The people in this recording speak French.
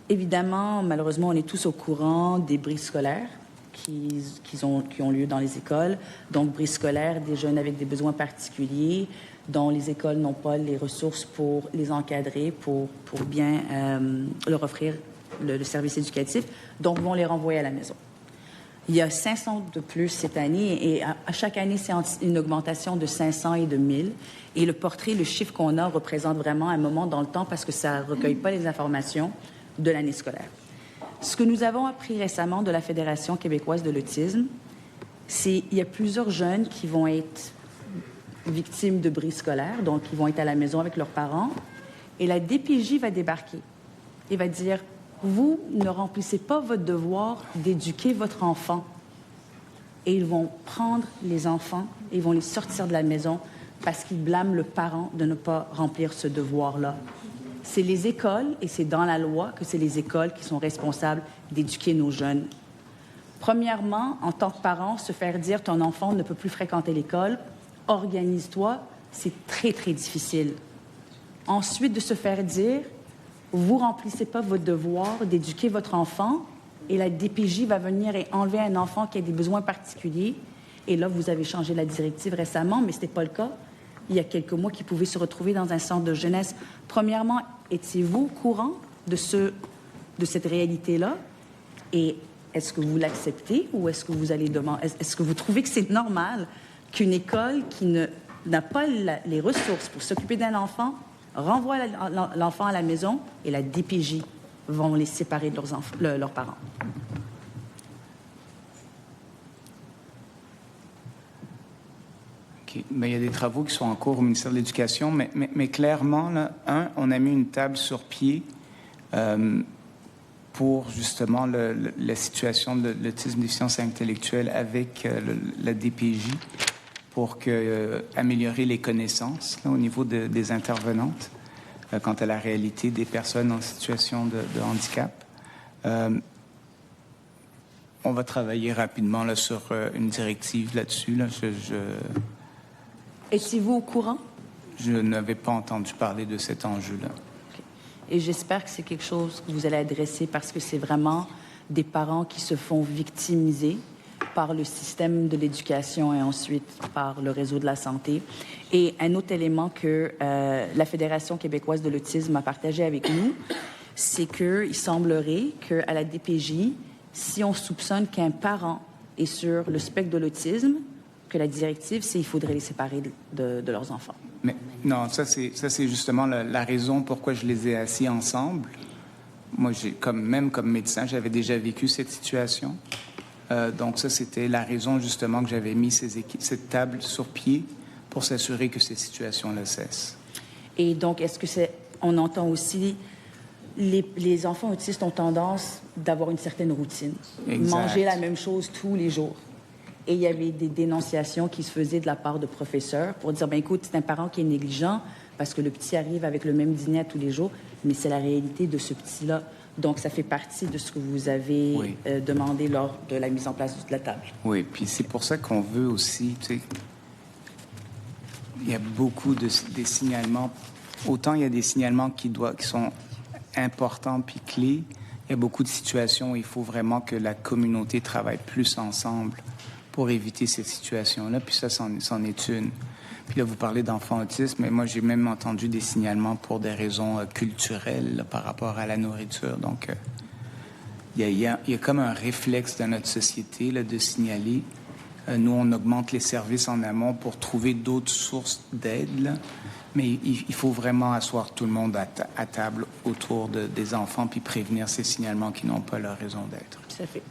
Évidemment, malheureusement, on est tous au courant des bris scolaires qui ont lieu dans les écoles. Donc, bris scolaires, des jeunes avec des besoins particuliers dont les écoles n'ont pas les ressources pour les encadrer, pour bien leur offrir le service éducatif, donc vont les renvoyer à la maison. Il y a 500 de plus cette année et à chaque année, c'est une augmentation de 500 et de 1000. Et le portrait, le chiffre qu'on a représente vraiment un moment dans le temps parce que ça ne recueille pas les informations de l'année scolaire. Ce que nous avons appris récemment de la Fédération québécoise de l'autisme, c'est qu'il y a plusieurs jeunes qui vont être victimes de bris scolaires, donc ils vont être à la maison avec leurs parents, et la DPJ va débarquer et va dire « Vous ne remplissez pas votre devoir d'éduquer votre enfant. » Et ils vont prendre les enfants et ils vont les sortir de la maison parce qu'ils blâment le parent de ne pas remplir ce devoir-là. C'est les écoles, et c'est dans la loi que c'est les écoles qui sont responsables d'éduquer nos jeunes. Premièrement, en tant que parent, se faire dire ton enfant ne peut plus fréquenter l'école, organise-toi, c'est très, très difficile. Ensuite, de se faire dire, vous ne remplissez pas votre devoir d'éduquer votre enfant et la DPJ va venir et enlever un enfant qui a des besoins particuliers. Et là, vous avez changé la directive récemment, mais ce n'était pas le cas. Il y a quelques mois, qui pouvaient se retrouver dans un centre de jeunesse. Premièrement, étiez-vous au courant de cette réalité-là? Et est-ce que vous l'acceptez ou est-ce que vous allez demander... Est-ce que vous trouvez que c'est normal qu'une école qui n'a pas les ressources pour s'occuper d'un enfant renvoie l'enfant à la maison et la DPJ vont les séparer de leurs parents? Okay. Mais il y a des travaux qui sont en cours au ministère de l'Éducation, mais clairement, là, on a mis une table sur pied pour justement la situation de l'autisme déficience intellectuelle avec la DPJ pour améliorer les connaissances là, au niveau des intervenantes quant à la réalité des personnes en situation de handicap. On va travailler rapidement là, sur une directive là-dessus. Là. Étiez-vous au courant? Je n'avais pas entendu parler de cet enjeu-là. Okay. Et j'espère que c'est quelque chose que vous allez adresser parce que c'est vraiment des parents qui se font victimiser par le système de l'éducation et ensuite par le réseau de la santé. Et un autre élément que la Fédération québécoise de l'autisme a partagé avec nous, c'est qu'il semblerait qu'à la DPJ, si on soupçonne qu'un parent est sur le spectre de l'autisme, que la directive, c'est qu'il faudrait les séparer de leurs enfants. Mais non, ça c'est justement la raison pourquoi je les ai assis ensemble. Moi, même comme médecin, j'avais déjà vécu cette situation. Donc ça, c'était la raison justement que j'avais mis cette table sur pied pour s'assurer que ces situations-là cessent. Et donc, est-ce que on entend aussi les enfants autistes ont tendance d'avoir une certaine routine, exact. Manger la même chose tous les jours. Et il y avait des dénonciations qui se faisaient de la part de professeurs pour dire, ben écoute, c'est un parent qui est négligent parce que le petit arrive avec le même dîner à tous les jours, mais c'est la réalité de ce petit-là. Donc, ça fait partie de ce que vous avez demandé lors de la mise en place de la table. Oui, puis c'est pour ça qu'on veut aussi, tu sais, il y a beaucoup des signalements. Autant il y a des signalements qui sont importants puis clés, il y a beaucoup de situations où il faut vraiment que la communauté travaille plus ensemble pour éviter ces situations-là, puis ça, c'en est une. Puis là, vous parlez d'enfants autistes, mais moi, j'ai même entendu des signalements pour des raisons culturelles là, par rapport à la nourriture. Donc, il y a comme un réflexe dans notre société là, de signaler. Nous, on augmente les services en amont pour trouver d'autres sources d'aide, là. Mais il faut vraiment asseoir tout le monde à table autour des enfants puis prévenir ces signalements qui n'ont pas leur raison d'être. Tout à fait.